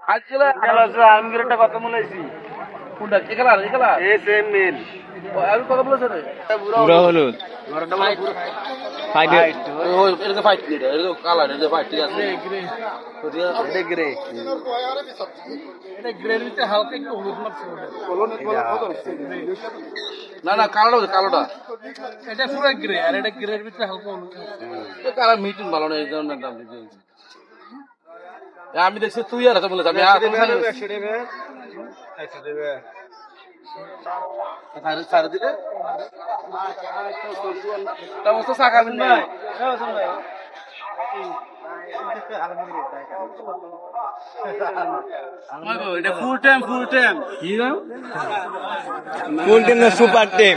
আজকাল আমি একটা কথা বলেছি কোনটা একালার একালার এস এম এল আমি কথা বলেছেন পুরো হলুদ ফাইট এটা ফাইট এটা কালার এটা ফাইট ঠিক আছে এটা গ্রে এটা গ্রের ভিতরে হালকা একটু হলুদ মারছে না না কালোটা কালোটা এটা পুরো গ্রে আর এটা গ্রের ভিতরে হালকা হলুদ এটা কালার মিটুন ভালো না এই ধরনের দাম দিতে আমি দেখছি তুই আর বলে আমি সাড়ে দিলে ফুল টাইম ফুল টিম না সুপার টিম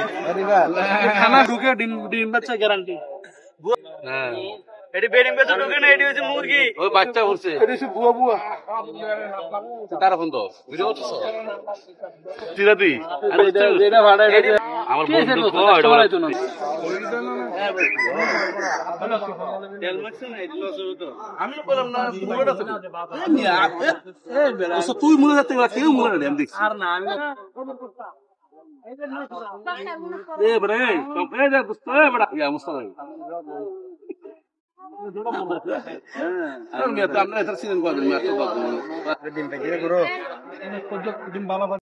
খানা ঢুকে ডিম ডিম বাচ্চা গ্যারান্টি হ্যাঁ এটি বেডিং বেচে ঢুকে না এটি হচ্ছে মুরগি ওই বাচ্চা উঠছে এটি হচ্ছে বুয়া বুয়া তার ফোন তো ভিডিও করতেছ তিরা তুই এটা ভাড়া আমার বন্ধু কো এটা বলাইতো না আমি বললাম না মুরগিটা তো এই বেলা তুই মুরগি যাতে কেউ মুরগি না আমি দেখছি আর না আমি এ বড় এই কম্পে যা দোস্ত এ বড় ইয়া মুস্তাফা আমি তো আমরা এত সিজন করেন আমি এত কথা ডিম পেকে করো ডিম ভালো